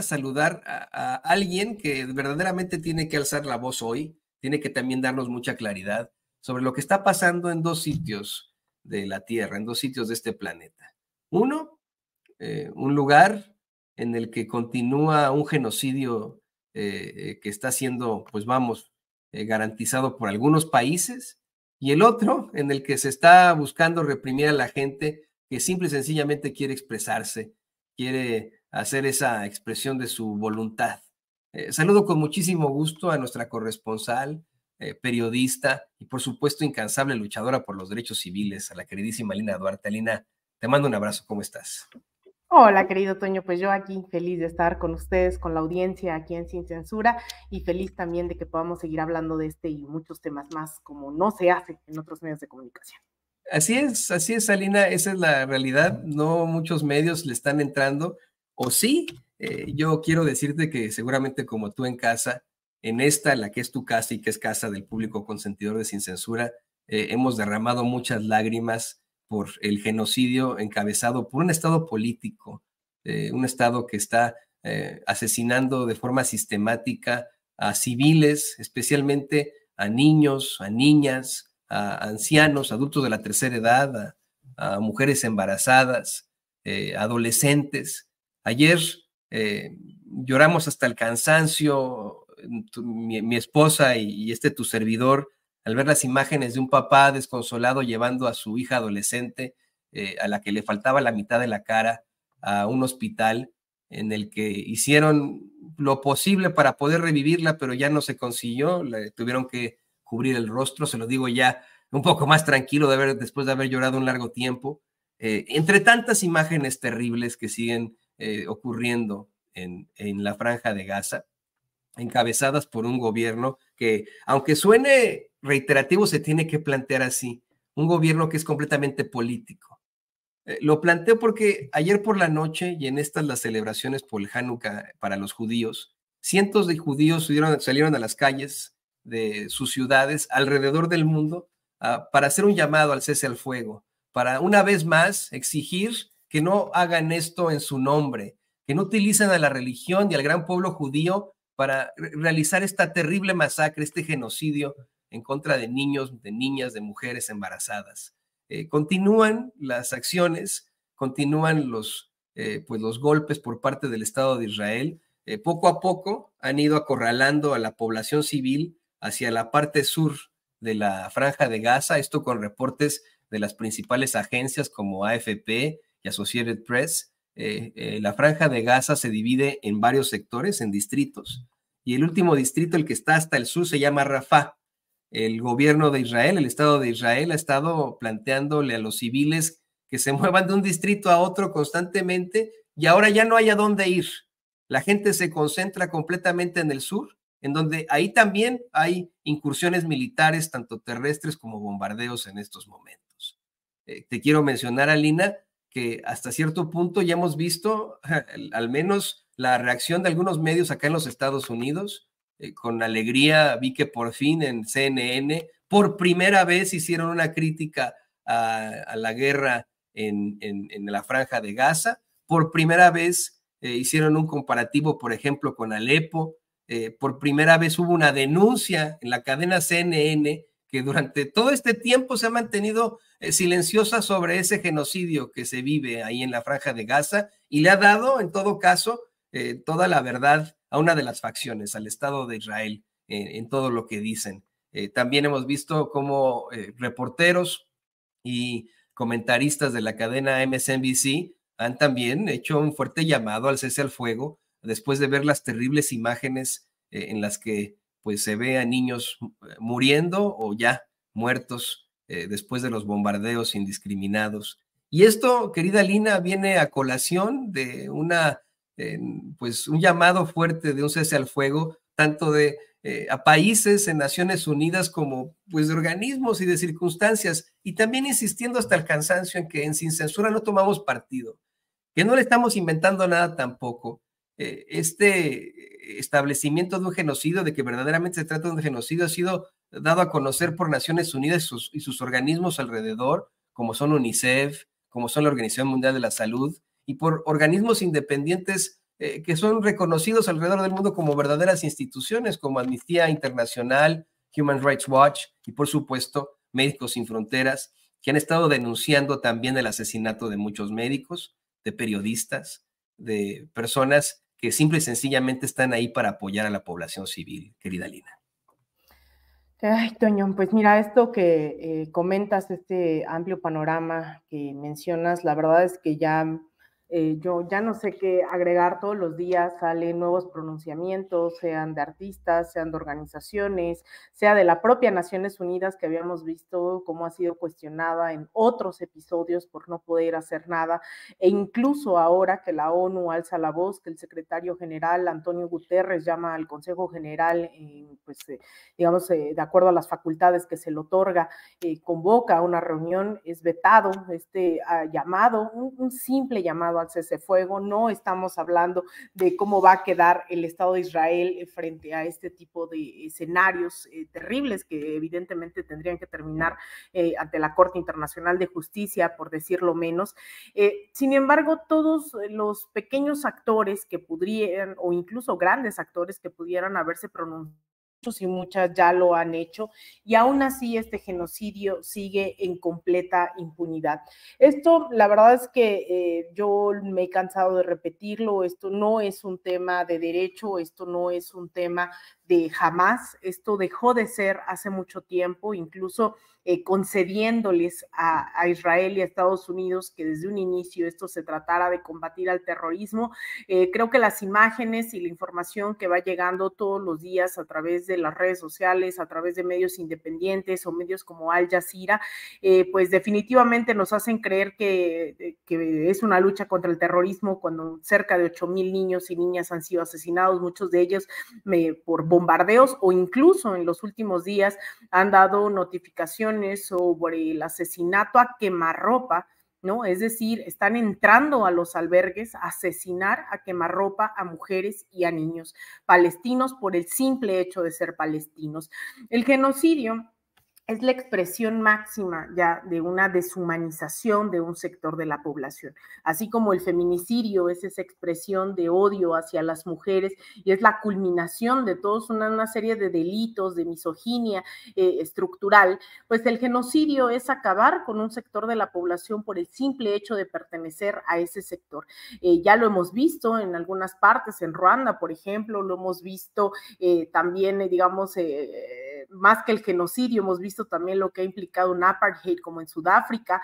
saludar a alguien que verdaderamente tiene que alzar la voz hoy, tiene que también darnos mucha claridad sobre lo que está pasando en dos sitios de la Tierra, en dos sitios de este planeta. Uno, un lugar en el que continúa un genocidio que está siendo, pues vamos, garantizado por algunos países, y el otro en el que se está buscando reprimir a la gente que simple y sencillamente quiere expresarse, quiere hacer esa expresión de su voluntad. Saludo con muchísimo gusto a nuestra corresponsal, periodista y por supuesto incansable luchadora por los derechos civiles, a la queridísima Lina Duarte. Lina, te mando un abrazo, ¿cómo estás? Hola, querido Toño, pues yo aquí feliz de estar con ustedes, con la audiencia aquí en Sin Censura y feliz también de que podamos seguir hablando de este y muchos temas más como no se hace en otros medios de comunicación. Así es, Alina, esa es la realidad. No muchos medios le están entrando, o sí, yo quiero decirte que seguramente como tú en casa, en esta, la que es tu casa y que es casa del público consentidor de Sin Censura, hemos derramado muchas lágrimas por el genocidio encabezado por un Estado político, un Estado que está asesinando de forma sistemática a civiles, especialmente a niños, a niñas, a ancianos, adultos de la tercera edad, a mujeres embarazadas, adolescentes. Ayer lloramos hasta el cansancio, mi esposa y tu servidor, al ver las imágenes de un papá desconsolado llevando a su hija adolescente, a la que le faltaba la mitad de la cara, a un hospital en el que hicieron lo posible para poder revivirla, pero ya no se consiguió, le tuvieron que cubrir el rostro, se lo digo ya un poco más tranquilo después de haber llorado un largo tiempo, entre tantas imágenes terribles que siguen ocurriendo en la Franja de Gaza, encabezadas por un gobierno que, aunque suene reiterativo, se tiene que plantear así, un gobierno que es completamente político. Lo planteo porque ayer por la noche y en estas las celebraciones por el Hanukkah para los judíos, cientos de judíos salieron a las calles de sus ciudades alrededor del mundo para hacer un llamado al cese al fuego, para una vez más exigir que no hagan esto en su nombre, que no utilicen a la religión y al gran pueblo judío para realizar esta terrible masacre, este genocidio en contra de niños, de niñas, de mujeres embarazadas. Continúan las acciones, continúan pues los golpes por parte del Estado de Israel. Poco a poco han ido acorralando a la población civil hacia la parte sur de la Franja de Gaza, esto con reportes de las principales agencias como AFP y Associated Press. La Franja de Gaza se divide en varios sectores, en distritos, y el último distrito, el que está hasta el sur, se llama Rafah. El gobierno de Israel, el Estado de Israel, ha estado planteándole a los civiles que se muevan de un distrito a otro constantemente y ahora ya no hay a dónde ir. La gente se concentra completamente en el sur, en donde ahí también hay incursiones militares, tanto terrestres como bombardeos en estos momentos. Te quiero mencionar, Alina, que hasta cierto punto ya hemos visto al menos la reacción de algunos medios acá en los Estados Unidos. Con alegría vi que por fin en CNN por primera vez hicieron una crítica a la guerra en la Franja de Gaza. Por primera vez hicieron un comparativo, por ejemplo, con Alepo. Por primera vez hubo una denuncia en la cadena CNN que durante todo este tiempo se ha mantenido silenciosa sobre ese genocidio que se vive ahí en la Franja de Gaza y le ha dado, en todo caso, toda la verdad a una de las facciones, al Estado de Israel, en todo lo que dicen. También hemos visto cómo reporteros y comentaristas de la cadena MSNBC han también hecho un fuerte llamado al cese al fuego después de ver las terribles imágenes en las que pues se ve a niños muriendo o ya muertos después de los bombardeos indiscriminados. Y esto, querida Lina, viene a colación de pues un llamado fuerte de un cese al fuego, tanto de a países en Naciones Unidas como pues de organismos y de circunstancias, y también insistiendo hasta el cansancio en que en Sin Censura no tomamos partido, que no le estamos inventando nada tampoco. Este establecimiento de un genocidio, de que verdaderamente se trata de un genocidio, ha sido dado a conocer por Naciones Unidas y sus organismos alrededor, como son UNICEF, como son la Organización Mundial de la Salud, y por organismos independientes que son reconocidos alrededor del mundo como verdaderas instituciones, como Amnistía Internacional, Human Rights Watch y, por supuesto, Médicos Sin Fronteras, que han estado denunciando también el asesinato de muchos médicos, de periodistas, de personas que simple y sencillamente están ahí para apoyar a la población civil, querida Lina. Ay, Toño, pues mira, esto que comentas, este amplio panorama que mencionas, la verdad es que yo ya no sé qué agregar. Todos los días salen nuevos pronunciamientos, sean de artistas, sean de organizaciones, sea de la propia Naciones Unidas, que habíamos visto cómo ha sido cuestionada en otros episodios por no poder hacer nada, e incluso ahora que la ONU alza la voz, que el secretario general Antonio Guterres llama al Consejo General, digamos, de acuerdo a las facultades que se le otorga, convoca a una reunión, es vetado este llamado, un simple llamado al cese fuego. No estamos hablando de cómo va a quedar el Estado de Israel frente a este tipo de escenarios terribles que evidentemente tendrían que terminar ante la Corte Internacional de Justicia, por decirlo menos. Sin embargo, todos los pequeños actores que pudieran, o incluso grandes actores que pudieran haberse pronunciado, y muchas ya lo han hecho, y aún así este genocidio sigue en completa impunidad. Esto, la verdad es que yo me he cansado de repetirlo, esto no es un tema de derecho, esto no es un tema de jamás, esto dejó de ser hace mucho tiempo, incluso concediéndoles a Israel y a Estados Unidos que desde un inicio esto se tratara de combatir al terrorismo. Creo que las imágenes y la información que va llegando todos los días a través de las redes sociales, a través de medios independientes o medios como Al Jazeera, pues definitivamente nos hacen creer que es una lucha contra el terrorismo cuando cerca de 8,000 niños y niñas han sido asesinados, muchos de ellos por bombardeos, o incluso en los últimos días han dado notificaciones sobre el asesinato a quemarropa, ¿no? Es decir, están entrando a los albergues a asesinar a quemarropa a mujeres y a niños palestinos por el simple hecho de ser palestinos. El genocidio es la expresión máxima ya de una deshumanización de un sector de la población, así como el feminicidio es esa expresión de odio hacia las mujeres y es la culminación de todos una serie de delitos, de misoginia estructural. Pues el genocidio es acabar con un sector de la población por el simple hecho de pertenecer a ese sector. Ya lo hemos visto en algunas partes, en Ruanda, por ejemplo, lo hemos visto también, digamos, más que el genocidio, hemos visto también lo que ha implicado un apartheid como en Sudáfrica,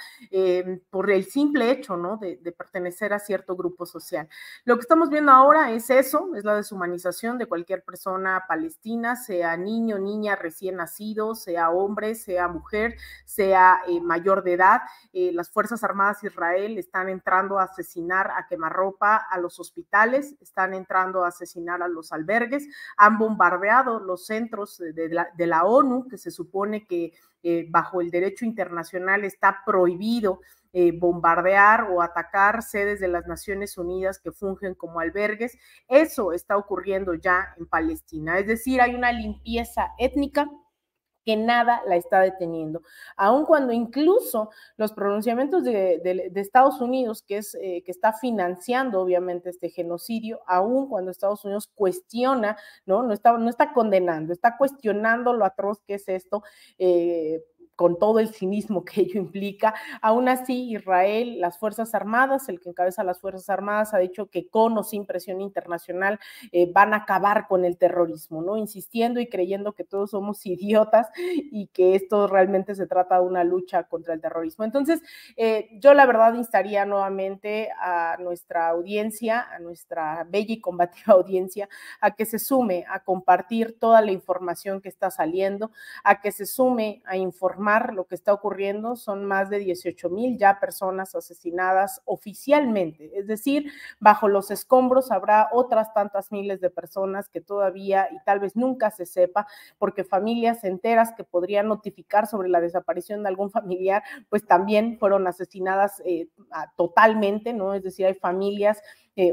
por el simple hecho, ¿no?, de pertenecer a cierto grupo social. Lo que estamos viendo ahora es eso, es la deshumanización de cualquier persona palestina, sea niño, niña, recién nacido, sea hombre, sea mujer, sea mayor de edad. Las Fuerzas Armadas de Israel están entrando a asesinar a quemarropa a los hospitales, están entrando a asesinar a los albergues, han bombardeado los centros de la ONU, que se supone que bajo el derecho internacional está prohibido bombardear o atacar sedes de las Naciones Unidas que fungen como albergues. Eso está ocurriendo ya en Palestina, es decir, hay una limpieza étnica que nada la está deteniendo, aun cuando incluso los pronunciamientos de Estados Unidos, que está financiando obviamente este genocidio, aun cuando Estados Unidos cuestiona, no está condenando, está cuestionando lo atroz que es esto, con todo el cinismo que ello implica. Aún así, Israel, las Fuerzas Armadas, el que encabeza las Fuerzas Armadas, ha dicho que con o sin presión internacional van a acabar con el terrorismo, ¿no? Insistiendo y creyendo que todos somos idiotas y que esto realmente se trata de una lucha contra el terrorismo. Entonces, yo la verdad instaría nuevamente a nuestra audiencia, a nuestra bella y combativa audiencia, a que se sume a compartir toda la información que está saliendo, a que se sume a informar lo que está ocurriendo. Son más de 18,000 ya personas asesinadas oficialmente, es decir, bajo los escombros habrá otras tantas miles de personas que todavía y tal vez nunca se sepa, porque familias enteras que podrían notificar sobre la desaparición de algún familiar, pues también fueron asesinadas totalmente, ¿no? Es decir, hay familias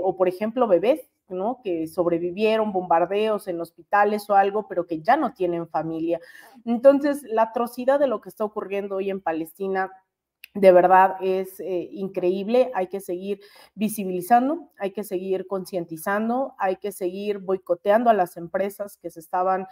o por ejemplo bebés, ¿no?, que sobrevivieron bombardeos en hospitales o algo, pero que ya no tienen familia. Entonces, la atrocidad de lo que está ocurriendo hoy en Palestina de verdad es increíble. Hay que seguir visibilizando, hay que seguir concientizando, hay que seguir boicoteando a las empresas que se estaban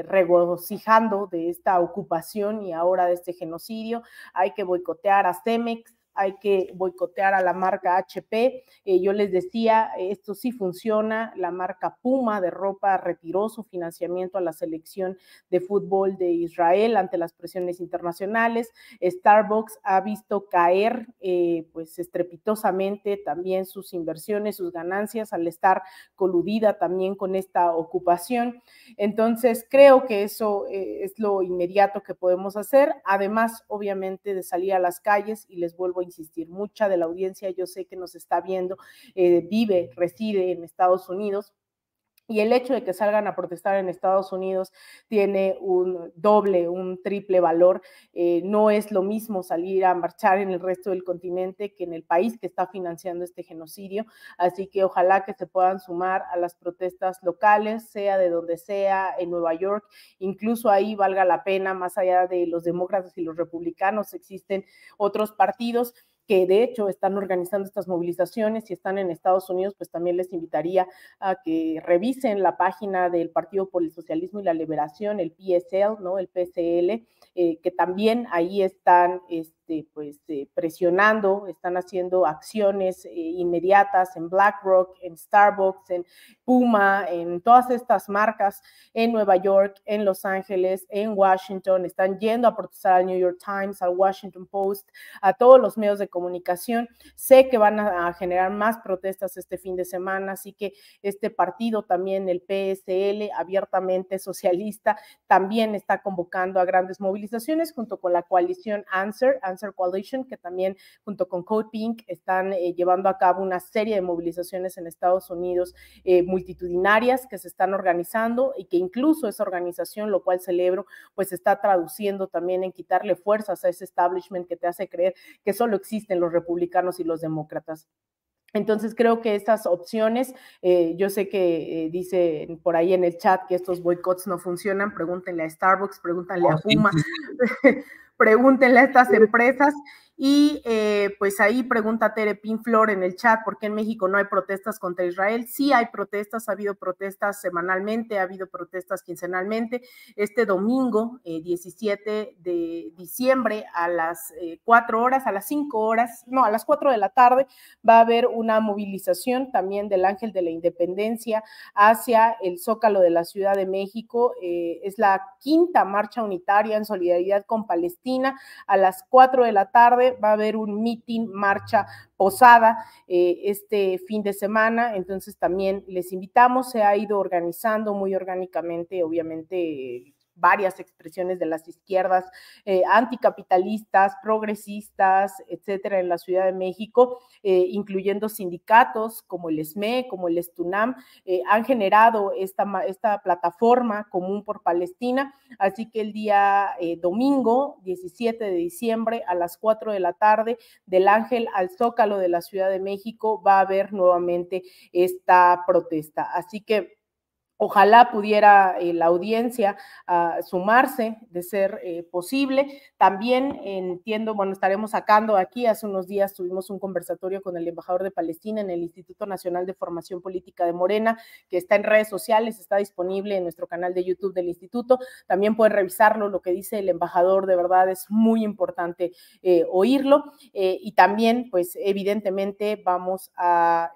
regocijando de esta ocupación y ahora de este genocidio. Hay que boicotear a Cemex, hay que boicotear a la marca HP. Yo les decía, esto sí funciona. La marca Puma de ropa retiró su financiamiento a la selección de fútbol de Israel ante las presiones internacionales. Starbucks ha visto caer pues estrepitosamente también sus inversiones, sus ganancias al estar coludida también con esta ocupación. Entonces creo que eso es lo inmediato que podemos hacer, además obviamente de salir a las calles, y les vuelvo a insistir, mucha de la audiencia yo sé que nos está viendo, vive, reside en Estados Unidos, y el hecho de que salgan a protestar en Estados Unidos tiene un doble, un triple valor. No es lo mismo salir a marchar en el resto del continente que en el país que está financiando este genocidio. Así que ojalá que se puedan sumar a las protestas locales, sea de donde sea, en Nueva York. Incluso ahí valga la pena, más allá de los demócratas y los republicanos, existen otros partidos que de hecho están organizando estas movilizaciones. Si están en Estados Unidos, pues también les invitaría a que revisen la página del Partido por el Socialismo y la Liberación, el PSL, ¿no? El PSL, que también ahí están presionando, están haciendo acciones inmediatas en BlackRock, en Starbucks, en Puma, en todas estas marcas, en Nueva York, en Los Ángeles, en Washington. Están yendo a protestar al New York Times, al Washington Post, a todos los medios de comunicación. Sé que van a generar más protestas este fin de semana, así que este partido también, el PSL, abiertamente socialista, también está convocando a grandes movilizaciones junto con la coalición Answer Coalition, que también junto con Code Pink están llevando a cabo una serie de movilizaciones en Estados Unidos multitudinarias que se están organizando, y que incluso esa organización, lo cual celebro, pues está traduciendo también en quitarle fuerzas a ese establishment que te hace creer que solo existen los republicanos y los demócratas. Entonces creo que estas opciones, yo sé que dice por ahí en el chat que estos boicots no funcionan. Pregúntenle a Starbucks, pregúntenle a Puma, pregúntenle a estas empresas. Y pues ahí pregunta Tere Pinflor en el chat, ¿por qué en México no hay protestas contra Israel? Sí hay protestas, ha habido protestas semanalmente, ha habido protestas quincenalmente. Este domingo, 17 de diciembre, a las 4 horas, a las 5 horas, no, a las 4 de la tarde, va a haber una movilización también del Ángel de la Independencia hacia el Zócalo de la Ciudad de México. Es la quinta marcha unitaria en solidaridad con Palestina. A las 4 de la tarde va a haber un meeting, marcha, posada este fin de semana. Entonces también les invitamos. Se ha ido organizando muy orgánicamente, obviamente, varias expresiones de las izquierdas anticapitalistas, progresistas, etcétera, en la Ciudad de México, incluyendo sindicatos como el SME, como el STUNAM, han generado esta plataforma común por Palestina. Así que el día domingo 17 de diciembre a las 4 de la tarde, del Ángel al Zócalo de la Ciudad de México, va a haber nuevamente esta protesta. Así que ojalá pudiera la audiencia sumarse, de ser posible. También entiendo, bueno, estaremos sacando aquí, hace unos días tuvimos un conversatorio con el embajador de Palestina en el Instituto Nacional de Formación Política de Morena, que está en redes sociales, está disponible en nuestro canal de YouTube del instituto. También pueden revisarlo, lo que dice el embajador, de verdad es muy importante oírlo. Y también, pues evidentemente vamos a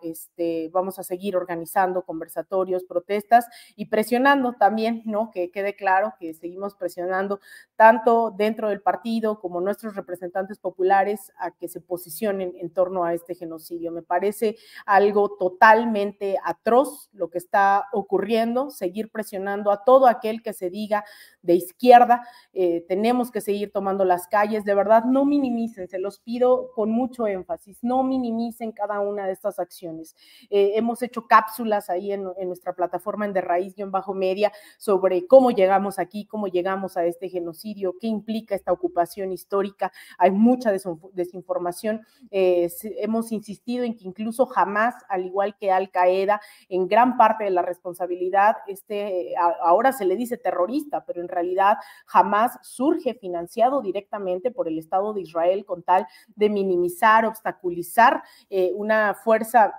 seguir organizando conversatorios, protestas, y presionando también, ¿no? Que quede claro que seguimos presionando tanto dentro del partido como nuestros representantes populares a que se posicionen en torno a este genocidio. Me parece algo totalmente atroz lo que está ocurriendo. Seguir presionando a todo aquel que se diga de izquierda. Tenemos que seguir tomando las calles. De verdad, no minimicen, se los pido con mucho énfasis, no minimicen cada una de estas acciones. Hemos hecho cápsulas ahí en nuestra plataforma en De Raíz-Media sobre cómo llegamos aquí, cómo llegamos a este genocidio, qué implica esta ocupación histórica. Hay mucha desinformación. Hemos insistido en que incluso Hamás, al igual que Al Qaeda, en gran parte de la responsabilidad, ahora se le dice terrorista, pero en realidad Hamás surge financiado directamente por el Estado de Israel con tal de minimizar, obstaculizar una fuerza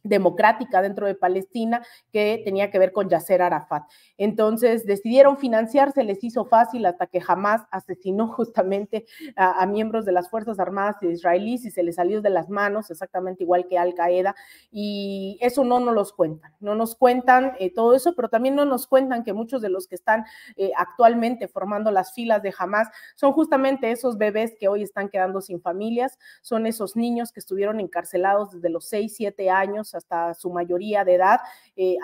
democrática dentro de Palestina que tenía que ver con Yasser Arafat. Entonces decidieron financiarse, les hizo fácil hasta que Hamás asesinó justamente a miembros de las Fuerzas Armadas israelíes y se les salió de las manos, exactamente igual que Al Qaeda, y eso no nos cuentan, no nos cuentan todo eso, pero también no nos cuentan que muchos de los que están actualmente formando las filas de Hamás son justamente esos bebés que hoy están quedando sin familias, son esos niños que estuvieron encarcelados desde los 6, 7 años hasta su mayoría de edad.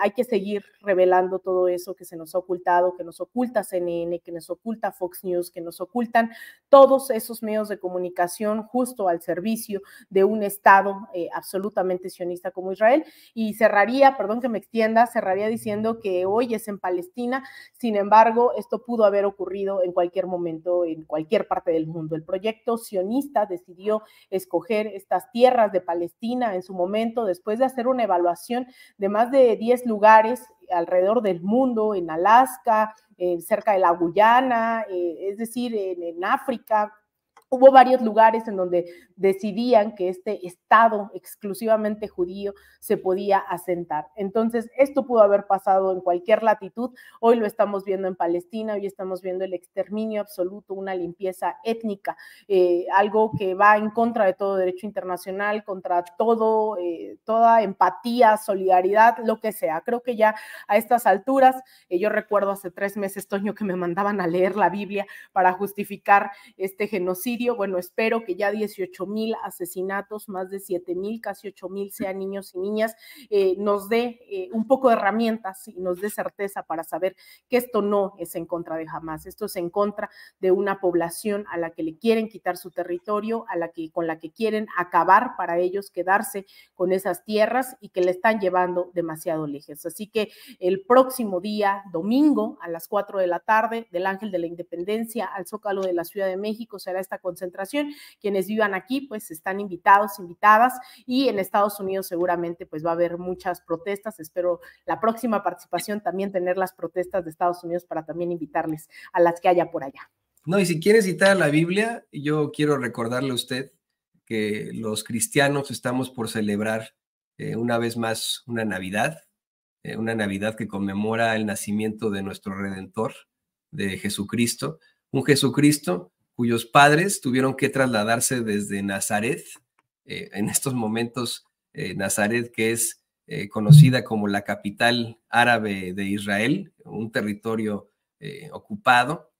Hay que seguir revelando todo eso que se nos ha ocultado, que nos oculta CNN, que nos oculta Fox News, que nos ocultan todos esos medios de comunicación justo al servicio de un Estado absolutamente sionista como Israel. Y cerraría, perdón que me extienda, cerraría diciendo que hoy es en Palestina, sin embargo, esto pudo haber ocurrido en cualquier momento, en cualquier parte del mundo. El proyecto sionista decidió escoger estas tierras de Palestina en su momento, después de hacer una evaluación de más de 10 lugares alrededor del mundo, en Alaska, cerca de la Guyana, es decir, en África. Hubo varios lugares en donde decidían que este Estado exclusivamente judío se podía asentar. Entonces, esto pudo haber pasado en cualquier latitud. Hoy lo estamos viendo en Palestina, hoy estamos viendo el exterminio absoluto, una limpieza étnica, algo que va en contra de todo derecho internacional, contra todo, toda empatía, solidaridad, lo que sea. Creo que ya a estas alturas, yo recuerdo hace 3 meses, Toño, que me mandaban a leer la Biblia para justificar este genocidio. Bueno, espero que ya 18,000 asesinatos, más de 7,000, casi 8,000 sean niños y niñas, nos dé un poco de herramientas y nos dé certeza para saber que esto no es en contra de Hamás, esto es en contra de una población a la que le quieren quitar su territorio, con la que quieren acabar para ellos quedarse con esas tierras y que le están llevando demasiado lejos. Así que el próximo día, domingo, a las 4 de la tarde, del Ángel de la Independencia al Zócalo de la Ciudad de México, será esta concentración. Quienes vivan aquí pues están invitados, invitadas, y en Estados Unidos seguramente pues va a haber muchas protestas. Espero la próxima participación también tener las protestas de Estados Unidos para también invitarles a las que haya por allá. No, y si quiere citar la Biblia, yo quiero recordarle a usted que los cristianos estamos por celebrar una vez más una Navidad que conmemora el nacimiento de nuestro Redentor, de Jesucristo, un Jesucristo cuyos padres tuvieron que trasladarse desde Nazaret, en estos momentos Nazaret, que es conocida como la capital árabe de Israel, un territorio ocupado,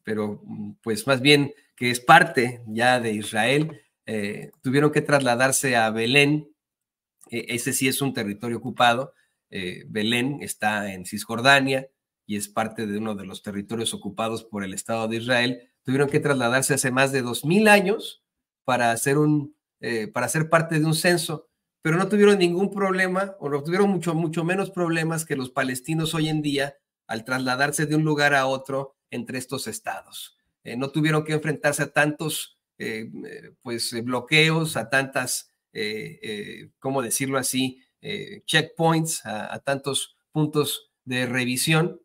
pero pues más bien que es parte ya de Israel, tuvieron que trasladarse a Belén. Ese sí es un territorio ocupado. Belén está en Cisjordania y es parte de uno de los territorios ocupados por el Estado de Israel. Tuvieron que trasladarse hace más de 2,000 años para ser parte de un censo, pero no tuvieron ningún problema, o no tuvieron mucho menos problemas que los palestinos hoy en día al trasladarse de un lugar a otro entre estos estados. No tuvieron que enfrentarse a tantos bloqueos, a tantas, ¿cómo decirlo así?, checkpoints, a tantos puntos de revisión,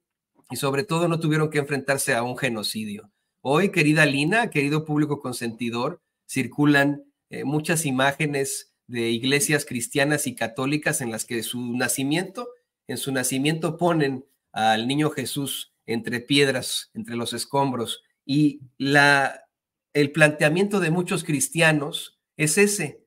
y sobre todo no tuvieron que enfrentarse a un genocidio. Hoy, querida Lina, querido público consentidor, circulan muchas imágenes de iglesias cristianas y católicas en las que en su nacimiento ponen al niño Jesús entre piedras, entre los escombros, y el planteamiento de muchos cristianos es ese: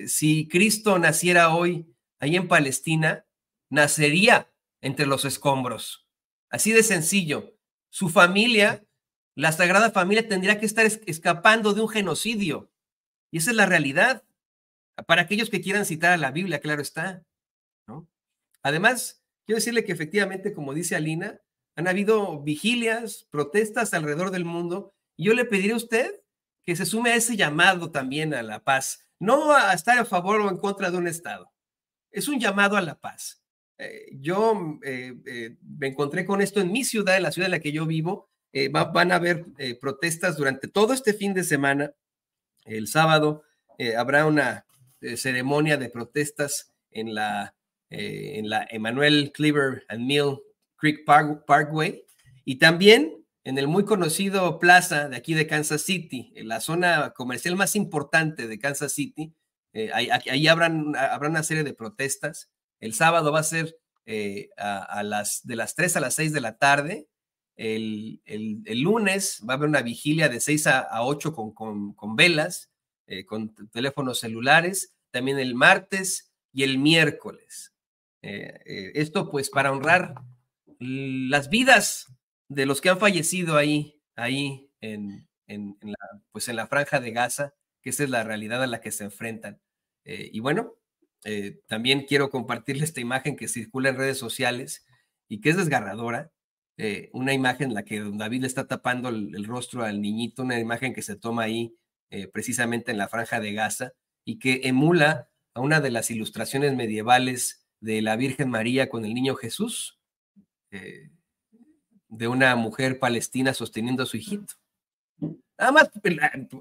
si Cristo naciera hoy ahí en Palestina, nacería entre los escombros. Así de sencillo. Su familia, la Sagrada Familia, tendría que estar escapando de un genocidio. Y esa es la realidad. Para aquellos que quieran citar a la Biblia, claro está, ¿no? Además, quiero decirle que efectivamente, como dice Alina, han habido vigilias, protestas alrededor del mundo, y yo le pediré a usted que se sume a ese llamado también a la paz, no a estar a favor o en contra de un Estado. Es un llamado a la paz. Yo me encontré con esto en mi ciudad, en la ciudad en la que yo vivo. Van a haber protestas durante todo este fin de semana. El sábado habrá una ceremonia de protestas en la Emmanuel Cleaver and Mill Creek Parkway, y también en el muy conocido Plaza de aquí de Kansas City, en la zona comercial más importante de Kansas City. Ahí habrán una serie de protestas. El sábado va a ser de las 3 a las 6 de la tarde. El lunes va a haber una vigilia de 6 a 8 con velas, con teléfonos celulares. También el martes y el miércoles. Esto pues para honrar las vidas de los que han fallecido ahí en la franja de Gaza, que esa es la realidad a la que se enfrentan. Y bueno, también quiero compartirles esta imagen que circula en redes sociales y que es desgarradora. Una imagen en la que don David le está tapando el rostro al niñito, una imagen que se toma ahí precisamente en la franja de Gaza y que emula a una de las ilustraciones medievales de la Virgen María con el niño Jesús, de una mujer palestina sosteniendo a su hijito. Nada más,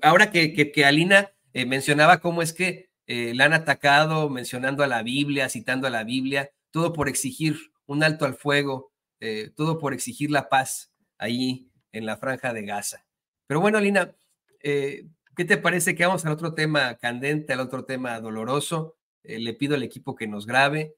ahora que Alina mencionaba cómo es que la han atacado mencionando a la Biblia, citando a la Biblia, todo por exigir un alto al fuego, todo por exigir la paz ahí en la franja de Gaza. Pero bueno, Alina, ¿qué te parece que vamos al otro tema candente, al otro tema doloroso? Le pido al equipo que nos grabe,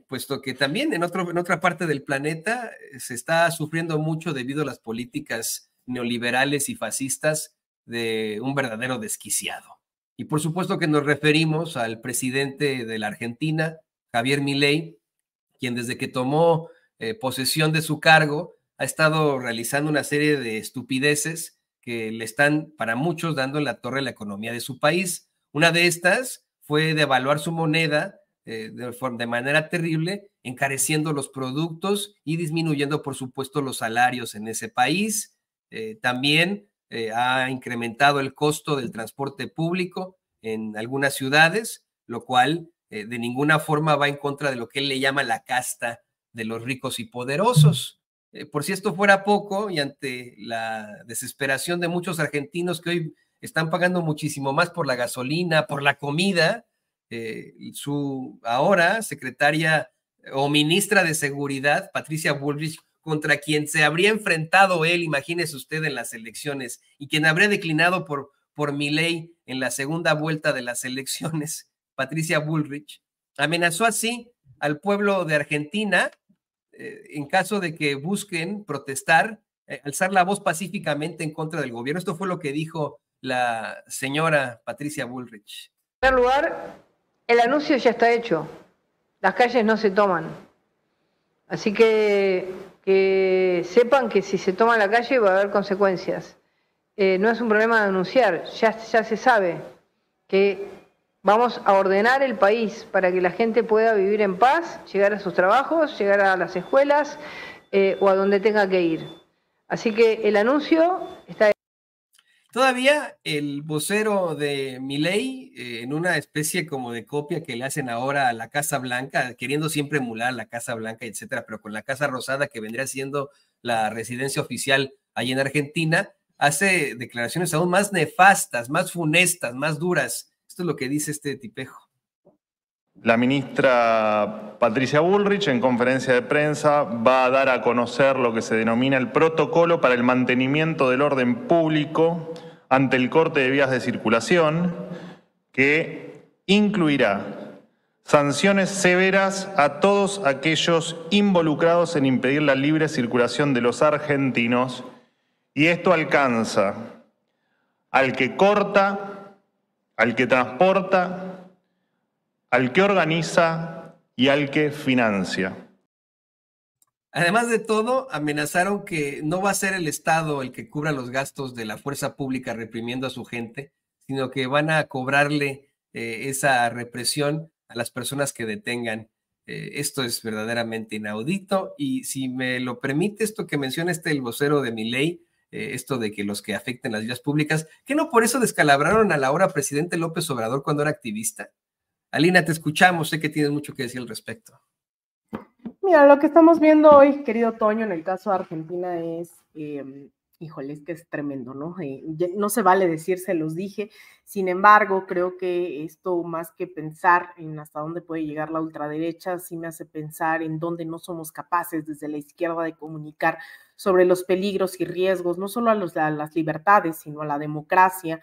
puesto que también en otra parte del planeta se está sufriendo mucho debido a las políticas neoliberales y fascistas de un verdadero desquiciado. Y por supuesto que nos referimos al presidente de la Argentina, Javier Milei, quien desde que tomó posesión de su cargo ha estado realizando una serie de estupideces que le están, para muchos, dando en la torre a la economía de su país. Una de estas fue devaluar su moneda de manera terrible, encareciendo los productos y disminuyendo, por supuesto, los salarios en ese país. También ha incrementado el costo del transporte público en algunas ciudades, lo cual de ninguna forma va en contra de lo que él le llama la casta de los ricos y poderosos. Por si esto fuera poco, y ante la desesperación de muchos argentinos que hoy están pagando muchísimo más por la gasolina, por la comida, su ahora secretaria o ministra de Seguridad, Patricia Bullrich, contra quien se habría enfrentado él, imagínese usted, en las elecciones, y quien habría declinado por Milei en la segunda vuelta de las elecciones, Patricia Bullrich, amenazó así al pueblo de Argentina en caso de que busquen protestar, alzar la voz pacíficamente en contra del gobierno. Esto fue lo que dijo la señora Patricia Bullrich. En primer lugar, el anuncio ya está hecho. Las calles no se toman. Así que sepan que si se toma la calle va a haber consecuencias. No es un problema de anunciar, ya se sabe que vamos a ordenar el país para que la gente pueda vivir en paz, llegar a sus trabajos, llegar a las escuelas o a donde tenga que ir. Así que el anuncio está hecho. Todavía el vocero de Milei, en una especie como de copia que le hacen ahora a la Casa Blanca, queriendo siempre emular la Casa Blanca, etcétera, pero con la Casa Rosada, que vendría siendo la residencia oficial allí en Argentina, hace declaraciones aún más nefastas, más funestas, más duras. Esto es lo que dice este tipejo. La ministra Patricia Bullrich, en conferencia de prensa, va a dar a conocer lo que se denomina el protocolo para el mantenimiento del orden público ante el corte de vías de circulación, que incluirá sanciones severas a todos aquellos involucrados en impedir la libre circulación de los argentinos, y esto alcanza al que corta, al que transporta, al que organiza y al que financia. Además de todo, amenazaron que no va a ser el Estado el que cubra los gastos de la fuerza pública reprimiendo a su gente, sino que van a cobrarle esa represión a las personas que detengan. Esto es verdaderamente inaudito, y si me lo permite, esto que menciona el vocero de Milei, esto de que los que afecten las vías públicas, ¿que no por eso descalabraron al ahora presidente López Obrador cuando era activista? Alina, te escuchamos, sé que tienes mucho que decir al respecto. Mira, lo que estamos viendo hoy, querido Toño, en el caso de Argentina es, híjole, es que es tremendo, ¿no? No se vale decir, se los dije. Sin embargo, creo que esto, más que pensar en hasta dónde puede llegar la ultraderecha, sí me hace pensar en dónde no somos capaces desde la izquierda de comunicar sobre los peligros y riesgos, no solo a las libertades, sino a la democracia,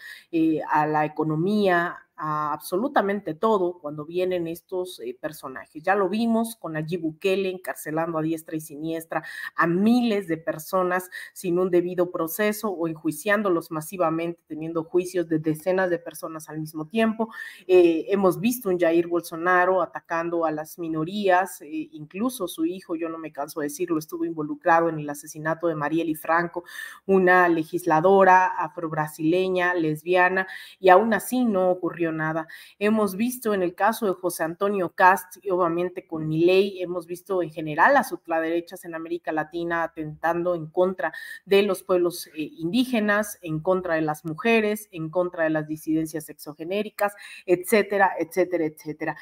a la economía, a absolutamente todo cuando vienen estos personajes. Ya lo vimos con Nayib Bukele encarcelando a diestra y siniestra a miles de personas sin un debido proceso o enjuiciándolos masivamente, teniendo juicios de decenas de personas al mismo tiempo. Hemos visto un Jair Bolsonaro atacando a las minorías, incluso su hijo, yo no me canso de decirlo, estuvo involucrado en el asesinato de Marielle Franco, una legisladora afrobrasileña, lesbiana, y aún así no ocurrió nada. Hemos visto en el caso de José Antonio Kast, y obviamente con Milei, hemos visto en general las ultraderechas en América Latina atentando en contra de los pueblos indígenas, en contra de las mujeres, en contra de las disidencias sexogenéricas, etcétera, etcétera, etcétera.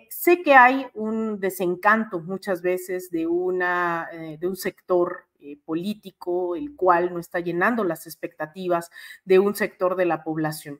Sé que hay un desencanto muchas veces de un sector político, el cual no está llenando las expectativas de un sector de la población.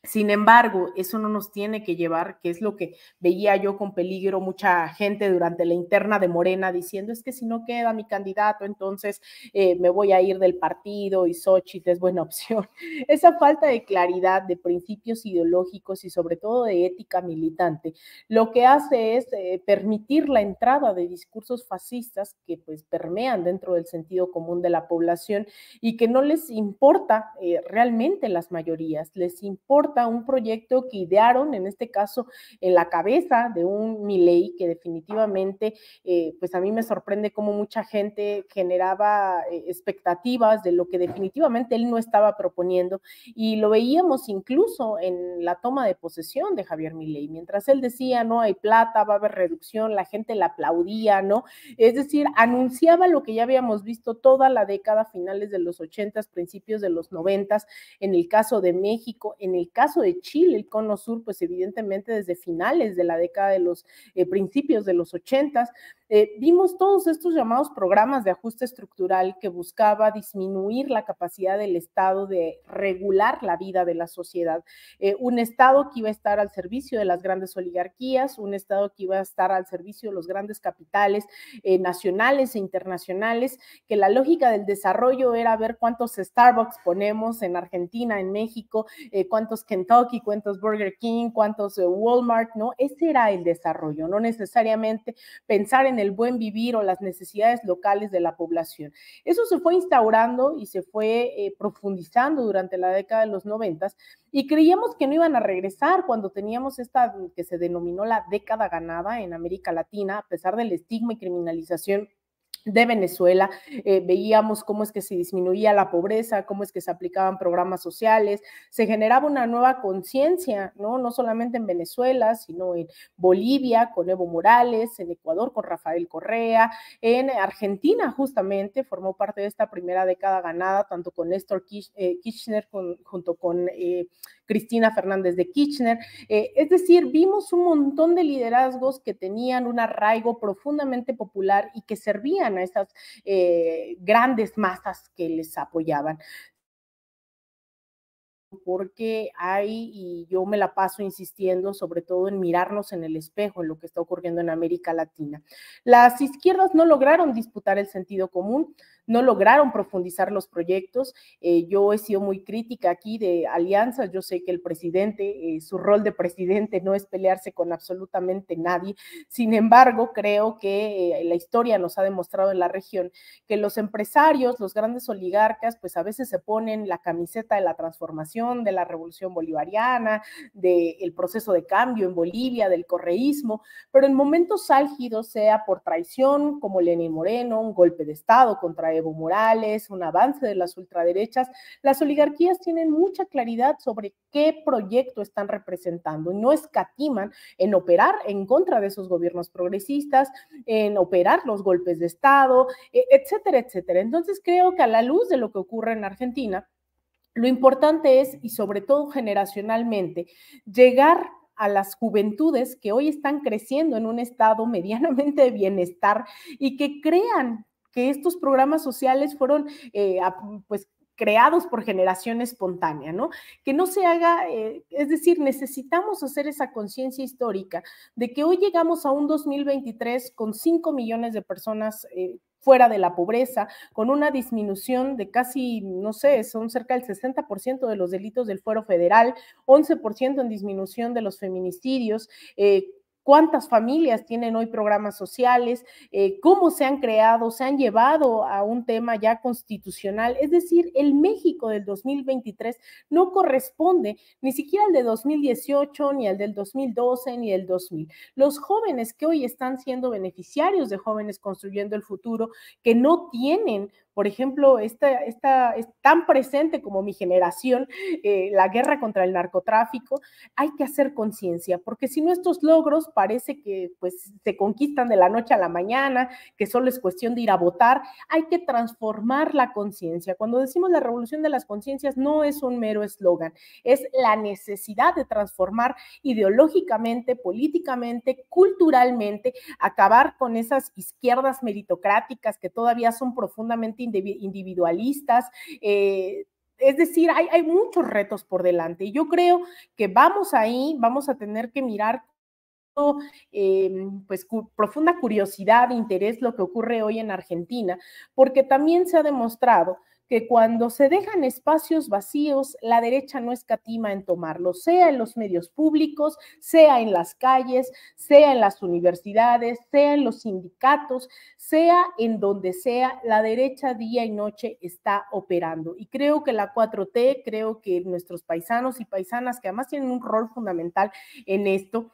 Sin embargo, eso no nos tiene que llevar, que es lo que veía yo con peligro mucha gente durante la interna de Morena diciendo, es que si no queda mi candidato, entonces me voy a ir del partido y Xochitl es buena opción. Esa falta de claridad, de principios ideológicos y sobre todo de ética militante, lo que hace es permitir la entrada de discursos fascistas que pues permean dentro del sentido común de la población y que no les importa realmente las mayorías, les importa un proyecto que idearon, en este caso, en la cabeza de un Milei que definitivamente, pues a mí me sorprende cómo mucha gente generaba expectativas de lo que definitivamente él no estaba proponiendo, y lo veíamos incluso en la toma de posesión de Javier Milei, mientras él decía, no hay plata, va a haber reducción, la gente la aplaudía, ¿no? Es decir, anunciaba lo que ya habíamos visto toda la década, finales de los 80s, principios de los 90s, en el caso de México, en el caso de Chile, el Cono Sur, pues evidentemente desde finales de la década de los principios de los 80s, vimos todos estos llamados programas de ajuste estructural que buscaba disminuir la capacidad del Estado de regular la vida de la sociedad, un Estado que iba a estar al servicio de las grandes oligarquías, un Estado que iba a estar al servicio de los grandes capitales nacionales e internacionales, que la lógica del desarrollo era ver cuántos Starbucks ponemos en Argentina, en México, cuántos Kentucky, cuántos Burger King, cuántos Walmart, ¿no? Ese era el desarrollo, no necesariamente pensar en el buen vivir o las necesidades locales de la población. Eso se fue instaurando y se fue profundizando durante la década de los 90s, y creíamos que no iban a regresar cuando teníamos esta que se denominó la década ganada en América Latina, a pesar del estigma y criminalización de Venezuela. Veíamos cómo es que se disminuía la pobreza, cómo es que se aplicaban programas sociales, se generaba una nueva conciencia, ¿no? No solamente en Venezuela, sino en Bolivia con Evo Morales, en Ecuador con Rafael Correa, en Argentina justamente formó parte de esta primera década ganada, tanto con Néstor Kirchner junto con Cristina Fernández de Kirchner. Es decir, vimos un montón de liderazgos que tenían un arraigo profundamente popular y que servían a esas grandes masas que les apoyaban. Porque hay, y yo me la paso insistiendo, sobre todo en mirarnos en el espejo, en lo que está ocurriendo en América Latina. Las izquierdas no lograron disputar el sentido común, no lograron profundizar los proyectos. Yo he sido muy crítica aquí de alianzas. Yo sé que el presidente, su rol de presidente no es pelearse con absolutamente nadie. Sin embargo, creo que la historia nos ha demostrado en la región que los empresarios, los grandes oligarcas, pues a veces se ponen la camiseta de la transformación, de la revolución bolivariana, del proceso de cambio en Bolivia, del correísmo, pero en momentos álgidos, sea por traición, como Lenín Moreno, un golpe de Estado contra Evo Morales, un avance de las ultraderechas, las oligarquías tienen mucha claridad sobre qué proyecto están representando y no escatiman en operar en contra de esos gobiernos progresistas, en operar los golpes de Estado, etcétera, etcétera. Entonces creo que a la luz de lo que ocurre en Argentina, lo importante es, y sobre todo generacionalmente, llegar a las juventudes que hoy están creciendo en un estado medianamente de bienestar y que crean que estos programas sociales fueron, pues, creados por generación espontánea, ¿no? Que no se haga, es decir, necesitamos hacer esa conciencia histórica de que hoy llegamos a un 2023 con 5 millones de personas fuera de la pobreza, con una disminución de casi, no sé, son cerca del 60% de los delitos del fuero federal, 11% en disminución de los feminicidios, cuántas familias tienen hoy programas sociales, cómo se han creado, se han llevado a un tema ya constitucional. Es decir, el México del 2023 no corresponde ni siquiera al de 2018, ni al del 2012, ni el 2000. Los jóvenes que hoy están siendo beneficiarios de Jóvenes Construyendo el Futuro, que no tienen, por ejemplo, es tan presente como mi generación, la guerra contra el narcotráfico, hay que hacer conciencia, porque si no estos logros parece que pues se conquistan de la noche a la mañana, que solo es cuestión de ir a votar. Hay que transformar la conciencia. Cuando decimos la revolución de las conciencias, no es un mero eslogan, es la necesidad de transformar ideológicamente, políticamente, culturalmente, acabar con esas izquierdas meritocráticas que todavía son profundamente individualistas. Es decir, hay muchos retos por delante y yo creo que vamos a tener que mirar pues profunda curiosidad, interés lo que ocurre hoy en Argentina, porque también se ha demostrado que cuando se dejan espacios vacíos, la derecha no escatima en tomarlos, sea en los medios públicos, sea en las calles, sea en las universidades, sea en los sindicatos, sea en donde sea, la derecha día y noche está operando. Y creo que la 4T, creo que nuestros paisanos y paisanas, que además tienen un rol fundamental en esto,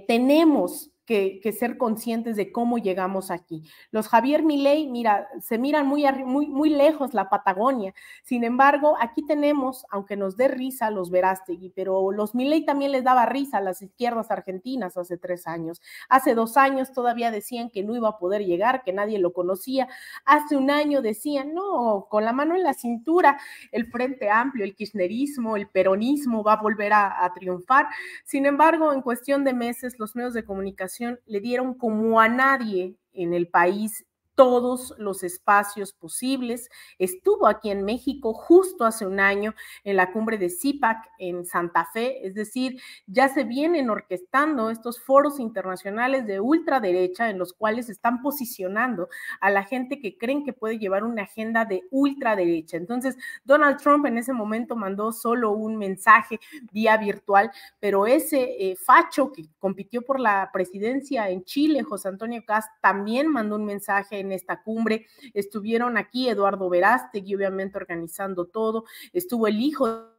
tenemos que ser conscientes de cómo llegamos aquí. Los Javier Milei, mira, se miran muy lejos la Patagonia. Sin embargo, aquí tenemos, aunque nos dé risa los Verástegui, pero los Milei también les daba risa a las izquierdas argentinas hace 3 años. Hace 2 años todavía decían que no iba a poder llegar, que nadie lo conocía. Hace 1 año decían, no, con la mano en la cintura, el Frente Amplio, el kirchnerismo, el peronismo va a volver a triunfar. Sin embargo, en cuestión de meses, los medios de comunicación le dieron como a nadie en el país todos los espacios posibles. Estuvo aquí en México justo hace 1 año en la cumbre de CIPAC en Santa Fe, es decir, ya se vienen orquestando estos foros internacionales de ultraderecha en los cuales están posicionando a la gente que creen que puede llevar una agenda de ultraderecha. Entonces, Donald Trump en ese momento mandó solo un mensaje vía virtual, pero ese facho que compitió por la presidencia en Chile, José Antonio Kast, también mandó un mensaje en esta cumbre. Estuvieron aquí Eduardo Verástegui, obviamente organizando todo, estuvo el hijo.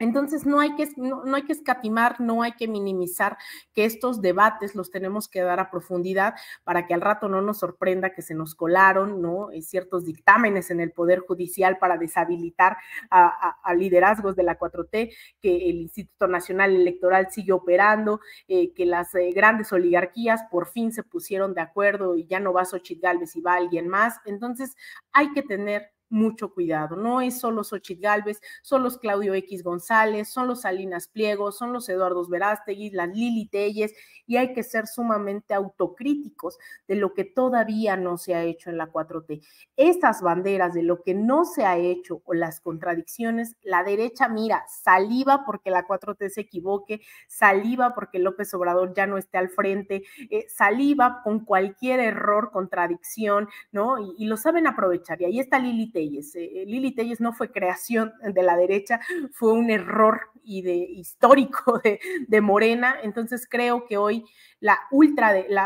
Entonces no hay que escatimar, no hay que minimizar que estos debates los tenemos que dar a profundidad para que al rato no nos sorprenda que se nos colaron, ¿no? Ciertos dictámenes en el Poder Judicial para deshabilitar a liderazgos de la 4T, que el Instituto Nacional Electoral sigue operando, que las grandes oligarquías por fin se pusieron de acuerdo y ya no va Xochitl Gálvez y va alguien más. Entonces hay que tener mucho cuidado, no es solo Xochitl Gálvez, son los Claudio X González, son los Salinas Pliego, son los Eduardo Verástegui, las Lili Telles, y hay que ser sumamente autocríticos de lo que todavía no se ha hecho en la 4T. Esas banderas de lo que no se ha hecho o las contradicciones, la derecha mira, saliva porque la 4T se equivoque, saliva porque López Obrador ya no esté al frente, saliva con cualquier error, contradicción, ¿no? Y lo saben aprovechar, y ahí está Lili Telles. Lili Telles no fue creación de la derecha, fue un error histórico de Morena. Entonces creo que hoy la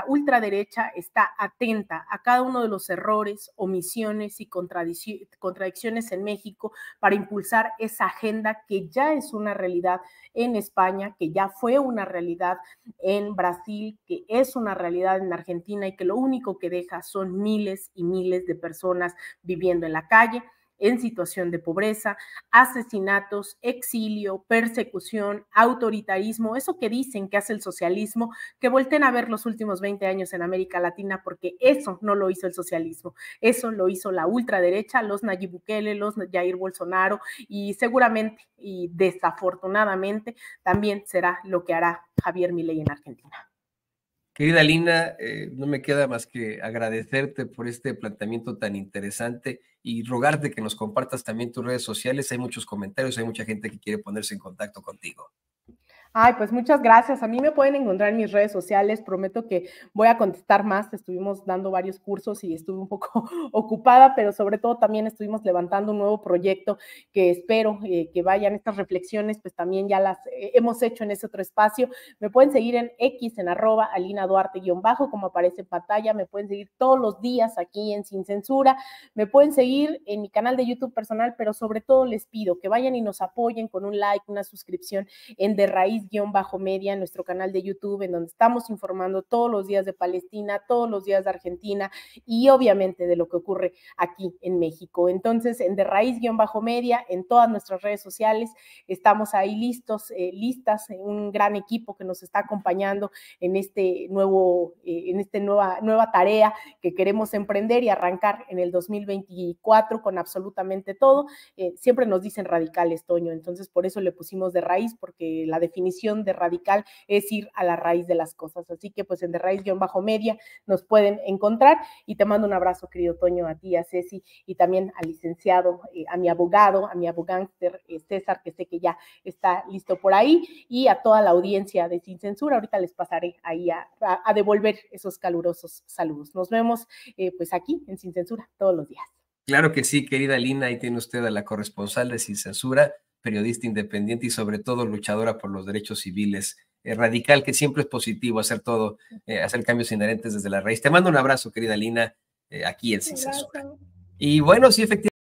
ultraderecha está atenta a cada uno de los errores, omisiones y contradicciones en México para impulsar esa agenda que ya es una realidad en España, que ya fue una realidad en Brasil, que es una realidad en Argentina y que lo único que deja son miles y miles de personas viviendo en la calle, en situación de pobreza, asesinatos, exilio, persecución, autoritarismo, eso que dicen que hace el socialismo, que volteen a ver los últimos 20 años en América Latina, porque eso no lo hizo el socialismo, eso lo hizo la ultraderecha, los Nayib Bukele, los Jair Bolsonaro, y seguramente y desafortunadamente también será lo que hará Javier Milei en Argentina. Querida Lina, no me queda más que agradecerte por este planteamiento tan interesante y rogarte que nos compartas también tus redes sociales. Hay muchos comentarios, hay mucha gente que quiere ponerse en contacto contigo. Ay, pues muchas gracias. A mí me pueden encontrar en mis redes sociales. Prometo que voy a contestar más. Estuvimos dando varios cursos y estuve un poco ocupada, pero sobre todo también estuvimos levantando un nuevo proyecto que espero que vayan estas reflexiones, pues también ya las hemos hecho en ese otro espacio. Me pueden seguir en X, en @AlinaDuarte_ como aparece en pantalla. Me pueden seguir todos los días aquí en Sin Censura. Me pueden seguir en mi canal de YouTube personal, pero sobre todo les pido que vayan y nos apoyen con un like, una suscripción en De Raíz_Media, en nuestro canal de YouTube, en donde estamos informando todos los días de Palestina, todos los días de Argentina y obviamente de lo que ocurre aquí en México. Entonces, en De Raíz_Media, en todas nuestras redes sociales, estamos ahí listas, un gran equipo que nos está acompañando en nueva tarea que queremos emprender y arrancar en el 2024 con absolutamente todo. Siempre nos dicen radicales, Toño, entonces por eso le pusimos De Raíz, porque la definición de radical es ir a la raíz de las cosas. Así que pues en De Raíz_Media nos pueden encontrar y te mando un abrazo, querido Toño, a ti, a Ceci y también al licenciado, a mi abogado, a mi abogánster César, que sé que ya está listo por ahí, y a toda la audiencia de Sin Censura. Ahorita les pasaré ahí a devolver esos calurosos saludos. Nos vemos pues aquí en Sin Censura todos los días. Claro que sí, querida Lina, ahí tiene usted a la corresponsal de Sin Censura, periodista independiente y sobre todo luchadora por los derechos civiles, radical, que siempre es positivo hacer todo, hacer cambios inherentes desde la raíz. Te mando un abrazo, querida Lina, aquí en Sin Censura. Y bueno, sí, efectivamente.